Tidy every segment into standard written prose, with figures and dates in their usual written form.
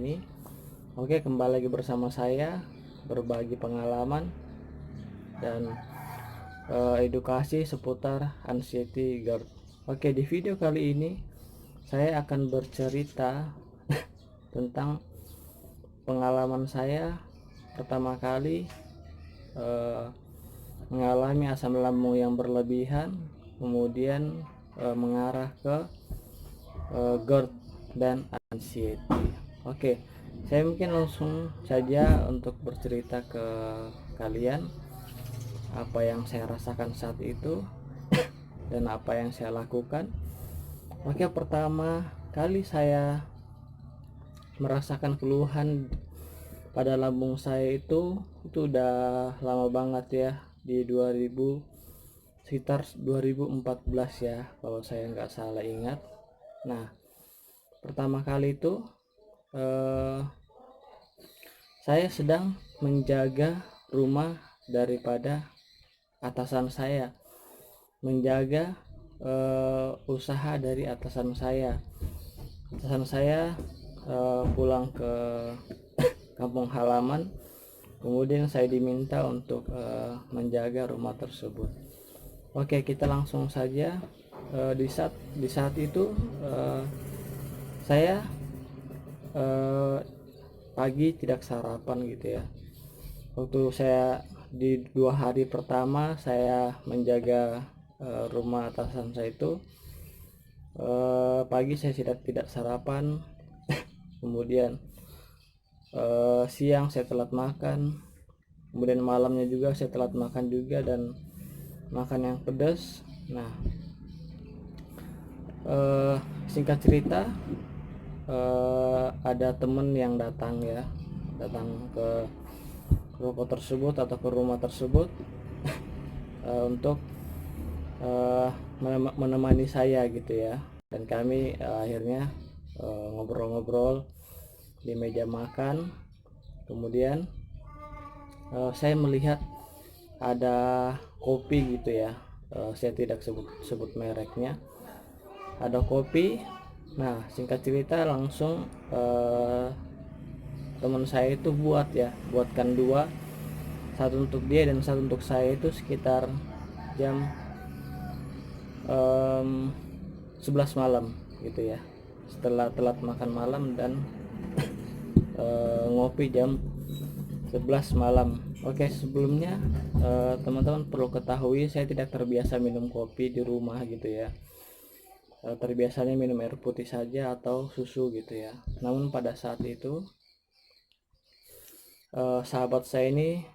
Ini oke, kembali lagi bersama saya, berbagi pengalaman dan edukasi seputar anxiety GERD. Oke, di video kali ini saya akan bercerita tentang pengalaman saya pertama kali eh, mengalami asam lambung yang berlebihan, kemudian mengarah ke GERD dan anxiety. Oke, saya mungkin langsung saja untuk bercerita ke kalian apa yang saya rasakan saat itu dan apa yang saya lakukan. Oke, pertama kali saya merasakan keluhan pada lambung saya itu udah lama banget ya, di 2000, sekitar 2014 ya kalau saya nggak salah ingat. Nah, pertama kali itu saya sedang menjaga rumah daripada atasan saya, menjaga usaha dari atasan saya. Atasan saya pulang ke kampung halaman, kemudian saya diminta untuk menjaga rumah tersebut. Oke, kita langsung saja. Di saat itu saya pagi tidak sarapan gitu ya. Waktu saya di 2 hari pertama saya menjaga rumah atasan saya itu, pagi saya tidak sarapan. Kemudian siang saya telat makan, kemudian malamnya juga saya telat makan juga dan makan yang pedas. Nah, singkat cerita, ada temen yang datang ya, datang ke ruko tersebut atau ke rumah tersebut untuk menemani saya gitu ya. Dan kami akhirnya ngobrol-ngobrol di meja makan. Kemudian saya melihat ada kopi gitu ya, saya tidak sebut mereknya, ada kopi. Nah, singkat cerita langsung teman saya itu buatkan dua, satu untuk dia dan satu untuk saya, itu sekitar jam 11 malam gitu ya, setelah telat makan malam dan ngopi jam 11 malam. Oke, sebelumnya teman-teman perlu ketahui saya tidak terbiasa minum kopi di rumah gitu ya. Terbiasanya minum air putih saja atau susu gitu ya. Namun pada saat itu sahabat saya ini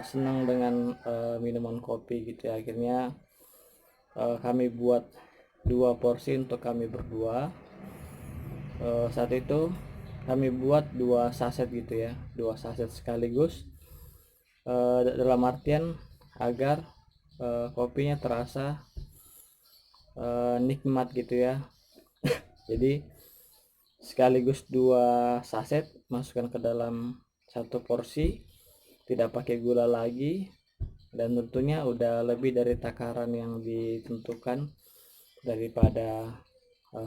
senang dengan minuman kopi gitu ya. Akhirnya kami buat 2 porsi untuk kami berdua. Saat itu kami buat 2 saset gitu ya, 2 saset sekaligus, dalam artian agar kopinya terasa nikmat gitu ya. Jadi sekaligus 2 saset masukkan ke dalam 1 porsi, tidak pakai gula lagi, dan tentunya udah lebih dari takaran yang ditentukan daripada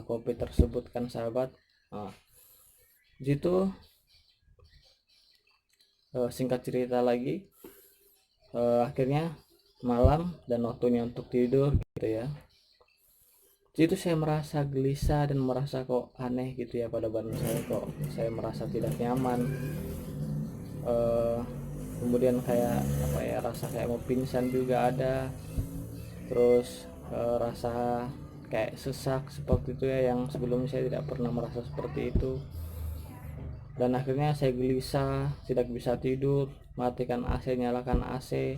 kopi tersebut kan sahabat. Nah, situ singkat cerita lagi, akhirnya malam dan waktunya untuk tidur gitu ya. Situ saya merasa gelisah dan merasa kok aneh gitu ya pada badan saya, kok saya merasa tidak nyaman. Kemudian kayak apa ya, rasa kayak mau pingsan juga ada. Terus rasa kayak sesak seperti itu ya, yang sebelumnya saya tidak pernah merasa seperti itu. Dan akhirnya saya gelisah, tidak bisa tidur, matikan AC, nyalakan AC,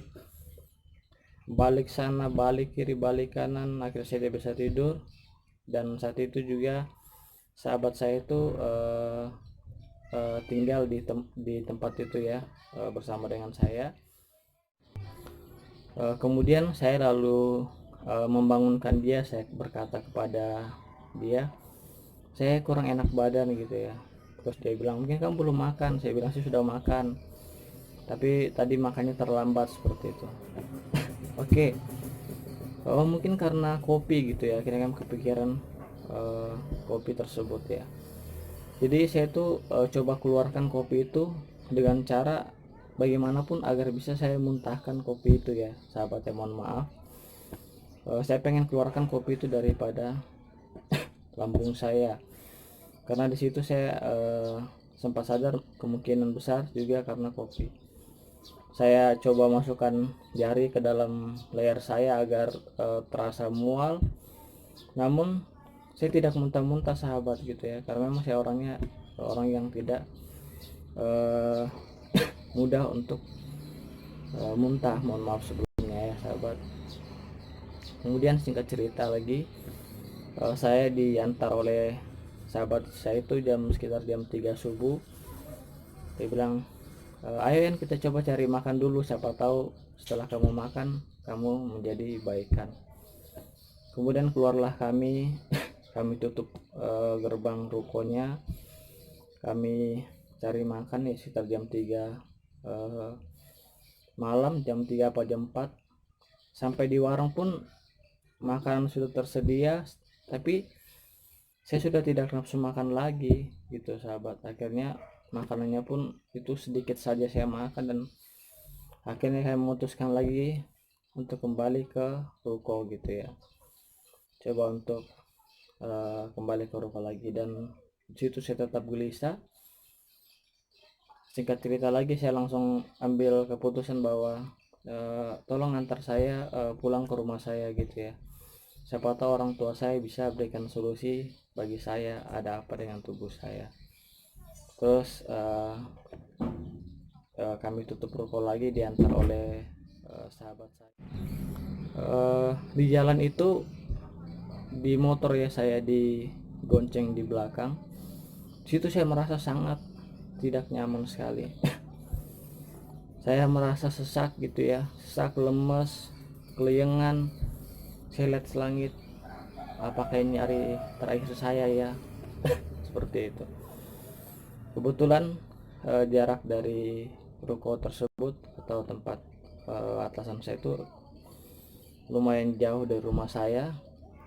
balik sana balik kiri balik kanan, akhirnya saya tidak bisa tidur. Dan saat itu juga sahabat saya itu tinggal di tempat itu ya, bersama dengan saya. Kemudian saya lalu membangunkan dia, saya berkata kepada dia, saya kurang enak badan gitu ya. Terus dia bilang, mungkin kamu belum makan. Saya bilang, sih sudah makan, tapi tadi makannya terlambat seperti itu. Oke, oh mungkin karena kopi gitu ya, akhirnya kan kepikiran kopi tersebut ya. Jadi saya tuh coba keluarkan kopi itu dengan cara bagaimanapun agar bisa saya muntahkan kopi itu ya sahabat ya. Mohon maaf, saya pengen keluarkan kopi itu daripada lambung saya, karena di situ saya sempat sadar kemungkinan besar juga karena kopi. Saya coba masukkan jari ke dalam leher saya agar terasa mual, namun saya tidak muntah-muntah sahabat gitu ya, karena memang saya orangnya orang yang tidak eh, mudah untuk muntah. Mohon maaf sebelumnya ya sahabat. Kemudian singkat cerita lagi, saya diantar oleh sahabat saya itu sekitar jam 3 subuh. Dia bilang, ayo Yan, kita coba cari makan dulu, siapa tahu setelah kamu makan kamu menjadi baikan. Kemudian keluarlah kami. Kami tutup gerbang rukonya, kami cari makan ya sekitar jam 3 malam, jam 3 apa jam 4. Sampai di warung pun makanan sudah tersedia, tapi saya sudah tidak nafsu makan lagi gitu sahabat. Akhirnya makanannya pun itu sedikit saja saya makan, dan akhirnya saya memutuskan lagi untuk kembali ke ruko gitu ya, coba untuk kembali ke ruko lagi. Dan disitu saya tetap gelisah. Singkat cerita lagi, saya langsung ambil keputusan bahwa tolong antar saya pulang ke rumah saya gitu ya, siapa tahu orang tua saya bisa berikan solusi bagi saya ada apa dengan tubuh saya. Terus kami tutup ruko lagi, diantar oleh sahabat saya. Di jalan itu, di motor ya, saya digonceng di belakang. Situ saya merasa sangat tidak nyaman sekali. Saya merasa sesak gitu ya, sesak, lemes, kelayangan. Saya lihat selangit, apakah ini hari terakhir saya ya? Seperti itu. Kebetulan jarak dari ruko tersebut atau tempat atasan saya itu lumayan jauh dari rumah saya.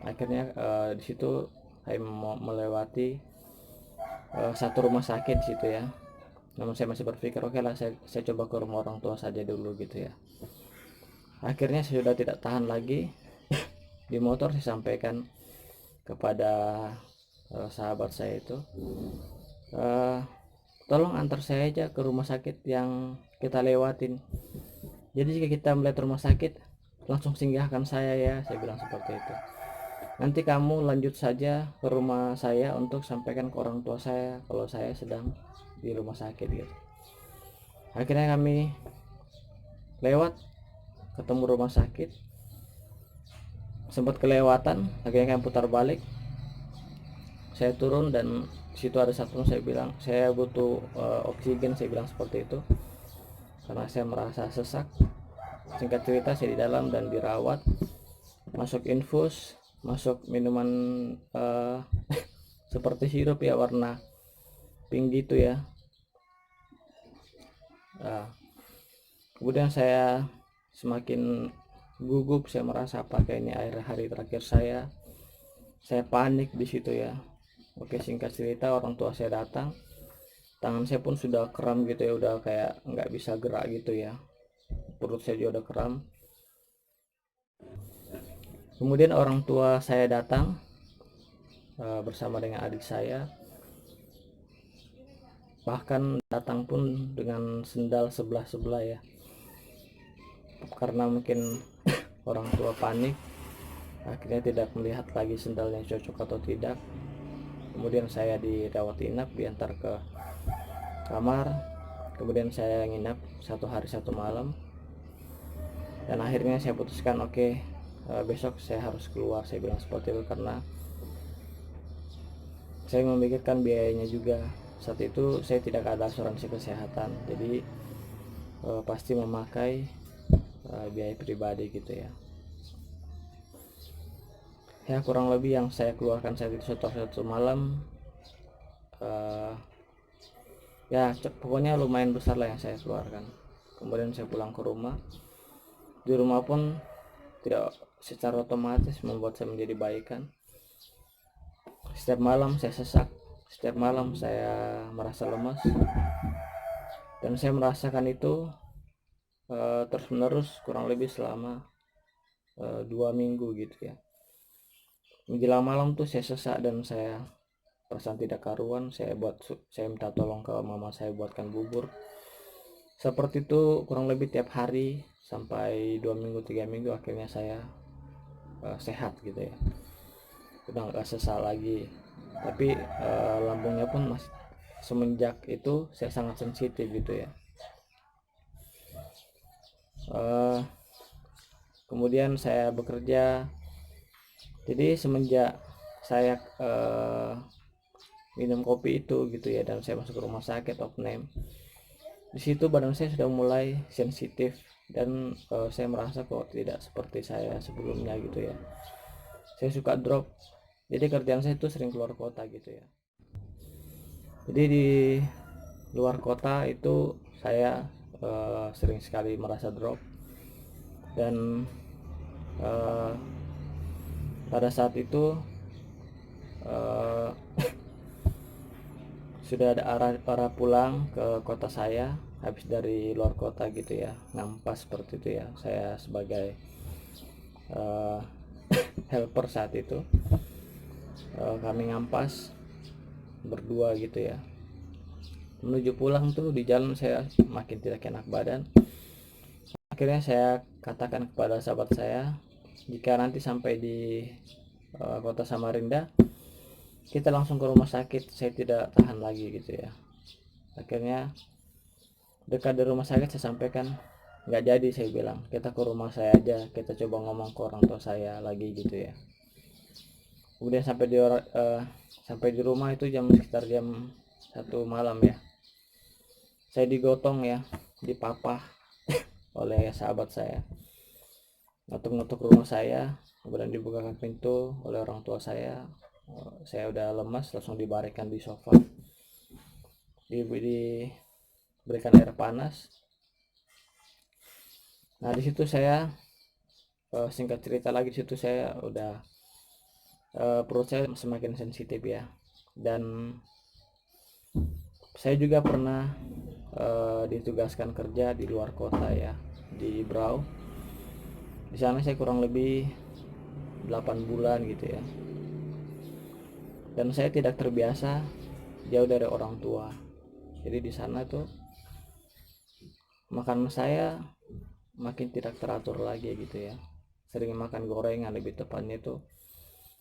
Akhirnya di situ saya melewati satu rumah sakit di situ ya. Namun saya masih berpikir oke lah, saya coba ke rumah orang tua saja dulu gitu ya. Akhirnya saya sudah tidak tahan lagi. Di motor saya sampaikan kepada sahabat saya itu, tolong antar saya aja ke rumah sakit yang kita lewatin. Jadi jika kita melihat rumah sakit, langsung singgahkan saya ya, saya bilang seperti itu. Nanti kamu lanjut saja ke rumah saya untuk sampaikan ke orang tua saya kalau saya sedang di rumah sakit gitu. Akhirnya kami lewat, ketemu rumah sakit, sempat kelewatan, akhirnya kami putar balik. Saya turun dan situ ada satu, saya bilang saya butuh oksigen, saya bilang seperti itu karena saya merasa sesak. Singkat cerita, saya di dalam dan dirawat, masuk infus, masuk minuman seperti sirup ya, warna pink gitu ya. Kemudian saya semakin gugup, saya merasa apakah ini akhir hari terakhir saya panik di situ ya. Oke, singkat cerita, orang tua saya datang, tangan saya pun sudah kram gitu ya, udah kayak nggak bisa gerak gitu ya, perut saya juga udah kram. Kemudian orang tua saya datang bersama dengan adik saya, bahkan datang pun dengan sendal sebelah-sebelah ya, karena mungkin orang tua panik, akhirnya tidak melihat lagi sendalnya cocok atau tidak. Kemudian saya dirawat inap, diantar ke kamar, kemudian saya nginap 1 hari 1 malam, dan akhirnya saya putuskan oke, besok saya harus keluar, saya bilang seperti itu, karena saya memikirkan biayanya juga. Saat itu saya tidak ada asuransi kesehatan, jadi pasti memakai biaya pribadi gitu ya. Ya kurang lebih yang saya keluarkan saat itu setelah 1 malam, ya pokoknya lumayan besar lah yang saya keluarkan. Kemudian saya pulang ke rumah. Di rumah pun tidak secara otomatis membuat saya menjadi baikan. Setiap malam saya sesak, setiap malam saya merasa lemas, dan saya merasakan itu terus menerus kurang lebih selama 2 minggu gitu ya. Menjelang malam tuh saya sesak dan saya perasaan tidak karuan. Saya minta tolong ke mama saya buatkan bubur. Seperti itu kurang lebih tiap hari sampai 2 minggu 3 minggu, akhirnya saya sehat gitu ya, udah nggak sesak lagi. Tapi lambungnya pun masih, semenjak itu saya sangat sensitif gitu ya. Kemudian saya bekerja, jadi semenjak saya minum kopi itu gitu ya, dan saya masuk ke rumah sakit Opname, di situ badan saya sudah mulai sensitif, dan saya merasa kok tidak seperti saya sebelumnya gitu ya. Saya suka drop, jadi kerjaan saya itu sering keluar kota gitu ya. Jadi di luar kota itu saya sering sekali merasa drop, dan uh, pada saat itu uh, sudah ada arah pulang ke kota saya habis dari luar kota gitu ya, ngampas seperti itu ya. Saya sebagai uh, helper saat itu, kami ngampas berdua gitu ya. Menuju pulang tuh di jalan saya makin tidak enak badan. Akhirnya saya katakan kepada sahabat saya, jika nanti sampai di kota Samarinda, kita langsung ke rumah sakit, saya tidak tahan lagi gitu ya. Akhirnya dekat dari rumah sakit saya sampaikan, nggak jadi, saya bilang kita ke rumah saya aja, kita coba ngomong ke orang tua saya lagi gitu ya. Kemudian sampai di rumah itu sekitar jam 1 malam ya. Saya digotong ya, dipapah oleh sahabat saya, ngetuk-ngetuk rumah saya, kemudian dibukakan pintu oleh orang tua saya. Saya udah lemas, langsung dibaringkan di sofa, diberikan air panas. Nah di situ saya singkat cerita lagi, di situ saya udah perut saya semakin sensitif ya. Dan saya juga pernah ditugaskan kerja di luar kota ya, di Brau. Di sana saya kurang lebih 8 bulan gitu ya, dan saya tidak terbiasa jauh dari orang tua. Jadi di sana tuh makanan saya makin tidak teratur lagi gitu ya. Sering makan gorengan, lebih tepatnya itu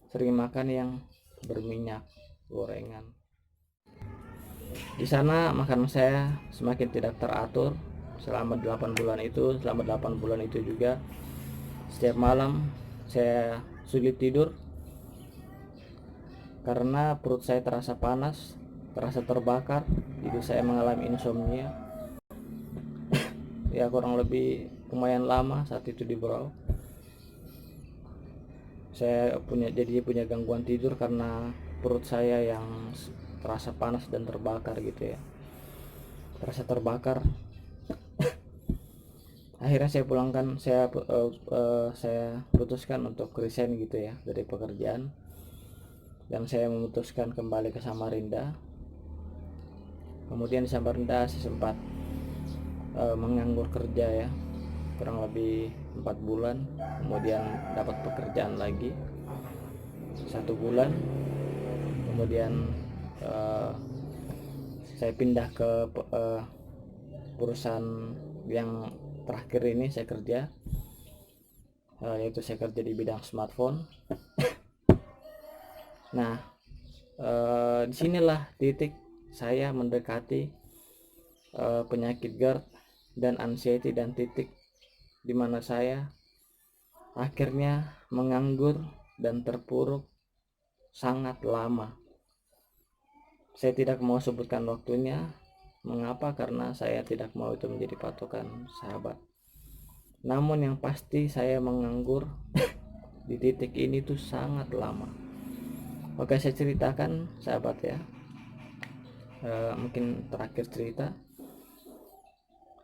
sering makan yang berminyak, gorengan. Di sana makanan saya semakin tidak teratur selama 8 bulan itu. Selama 8 bulan itu juga setiap malam saya sulit tidur karena perut saya terasa panas, terasa terbakar. Jadi saya mengalami insomnia ya, kurang lebih lumayan lama saat itu di Brau. Saya punya gangguan tidur karena perut saya yang terasa panas dan terbakar gitu ya, terasa terbakar. Akhirnya saya putuskan untuk resign gitu ya dari pekerjaan, dan saya memutuskan kembali ke Samarinda. Kemudian di Samarinda saya sempat menganggur kerja ya, kurang lebih 4 bulan. Kemudian dapat pekerjaan lagi 1 bulan. Kemudian saya pindah ke perusahaan yang terakhir ini saya kerja, yaitu saya kerja di bidang smartphone. Nah disinilah titik saya mendekati penyakit GERD dan anxiety, dan titik dimana saya akhirnya menganggur dan terpuruk sangat lama. Saya tidak mau sebutkan waktunya. Mengapa? Karena saya tidak mau itu menjadi patokan sahabat. Namun yang pasti saya menganggur di titik ini tuh sangat lama. Oke, saya ceritakan sahabat ya. Mungkin terakhir cerita.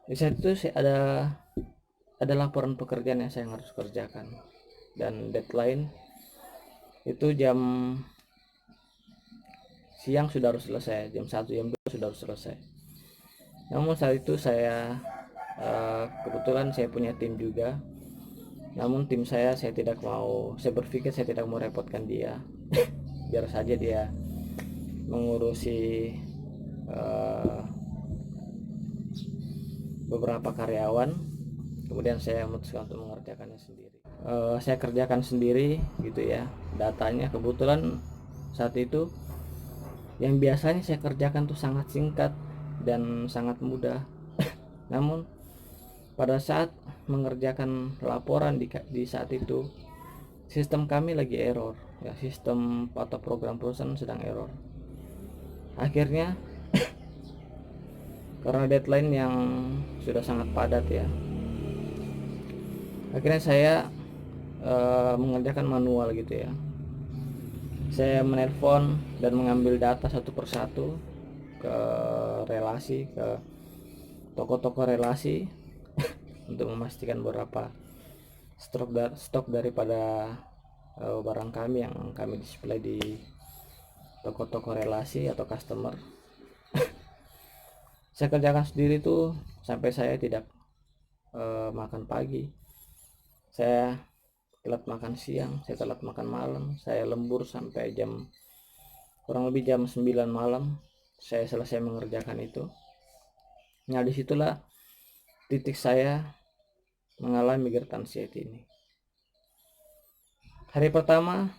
Di saat itu ada laporan pekerjaan yang saya harus kerjakan, dan deadline itu siang sudah harus selesai, jam 1 jam 2 sudah harus selesai. Namun saat itu saya kebetulan saya punya tim juga, namun tim saya tidak mau, saya berpikir saya tidak mau repotkan dia. Biar saja dia mengurusi beberapa karyawan, kemudian saya memutuskan untuk mengerjakannya sendiri. Saya kerjakan sendiri gitu ya. Datanya kebetulan saat itu yang biasanya saya kerjakan tuh sangat singkat dan sangat mudah. Namun pada saat mengerjakan laporan di saat itu, sistem kami lagi error ya, sistem atau program perusahaan sedang error. Akhirnya karena deadline yang sudah sangat padat ya, akhirnya saya mengerjakan manual gitu ya. Saya menelpon dan mengambil data satu persatu ke relasi, ke toko-toko relasi untuk memastikan berapa stok daripada barang kami yang kami display di toko-toko relasi atau customer. Saya kerjakan sendiri tuh sampai saya tidak makan pagi, saya telat makan siang, saya telat makan malam, saya lembur sampai kurang lebih jam 9 malam saya selesai mengerjakan itu. Nah disitulah titik saya mengalami great anxiety ini. Hari pertama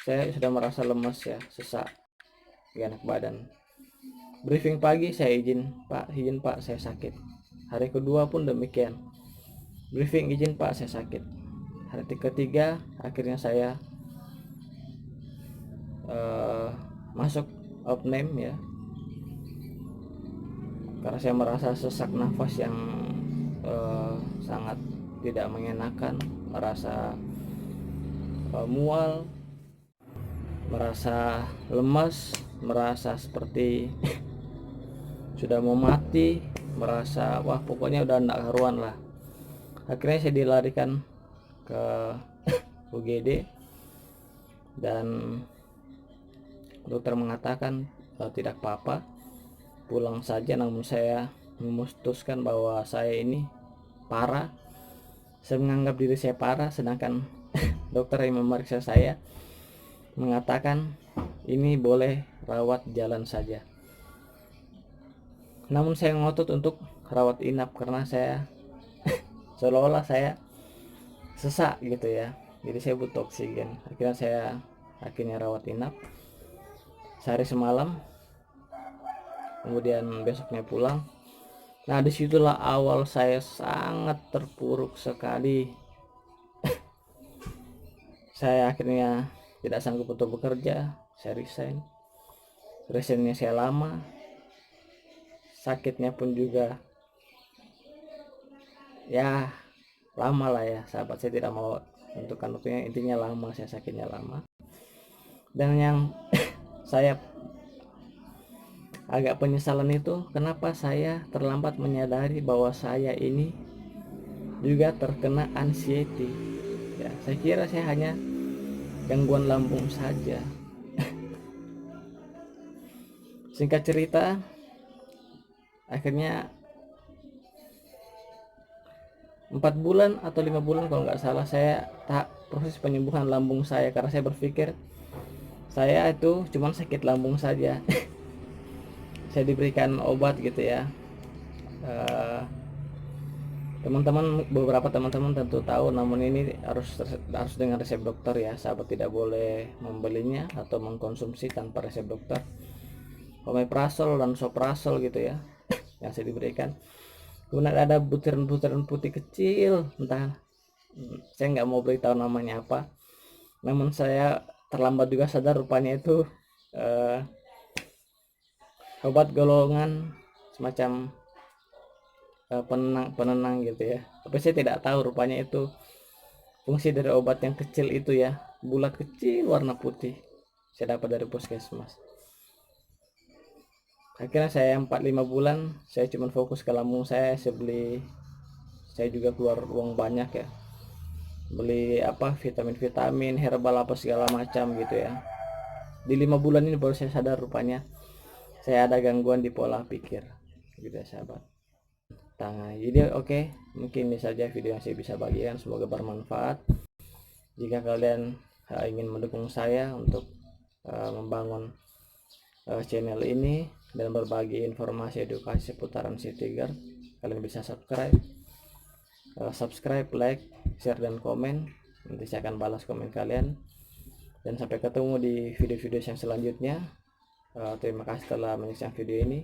saya sudah merasa lemas ya, sesak, gak enak badan. Briefing pagi saya izin pak saya sakit. Hari kedua pun demikian, briefing izin pak saya sakit. Hari ketiga akhirnya saya masuk outname ya, karena saya merasa sesak nafas yang sangat tidak mengenakan, merasa mual, merasa lemas, merasa seperti sudah mau mati, merasa wah pokoknya udah enggak karuan lah. Akhirnya saya dilarikan ke UGD dan dokter mengatakan tidak apa-apa, pulang saja. Namun saya memutuskan bahwa saya ini parah. Saya menganggap diri saya parah, sedangkan dokter yang memeriksa saya mengatakan ini boleh rawat jalan saja. Namun saya ngotot untuk rawat inap karena saya seolah-olah saya sesak gitu ya, jadi saya butuh oksigen. Akhirnya rawat inap sehari semalam, kemudian besoknya pulang. Nah disitulah awal saya sangat terpuruk sekali. Saya akhirnya tidak sanggup untuk bekerja, saya resignnya saya lama, sakitnya pun juga ya lama lah ya sahabat. Saya tidak mau menentukan waktunya, intinya lama, saya sakitnya lama. Dan yang saya agak penyesalan itu kenapa saya terlambat menyadari bahwa saya ini juga terkena anxiety ya. Saya kira saya hanya gangguan lambung saja. Singkat cerita, akhirnya 4 bulan atau 5 bulan kalau nggak salah saya proses penyembuhan lambung saya, karena saya berpikir saya itu cuma sakit lambung saja. Saya diberikan obat gitu ya. Beberapa teman-teman tentu tahu, namun ini harus dengan resep dokter ya sahabat, tidak boleh membelinya atau mengkonsumsi tanpa resep dokter. Omeprazol dan Soprazol gitu ya yang saya diberikan. Kemudian ada butiran-butiran putih kecil, entah saya nggak mau beritahu namanya apa. Namun saya terlambat juga sadar rupanya itu obat golongan semacam penenang gitu ya. Tapi saya tidak tahu rupanya itu fungsi dari obat yang kecil itu ya, bulat kecil warna putih, saya dapat dari puskesmas. Akhirnya saya 4-5 bulan saya cuma fokus ke lambung saya juga keluar uang banyak ya, beli vitamin herbal apa segala macam gitu ya. Di 5 bulan ini baru saya sadar rupanya saya ada gangguan di pola pikir gitu ya sahabat. Nah, jadi oke, mungkin ini saja video yang saya bisa bagikan, semoga bermanfaat. Jika kalian ingin mendukung saya untuk membangun channel ini dan berbagi informasi edukasi seputaran Sea Tiger, kalian bisa subscribe, like, share, dan komen. Nanti saya akan balas komen kalian. Dan sampai ketemu di video-video yang selanjutnya. Terima kasih telah menyaksikan video ini.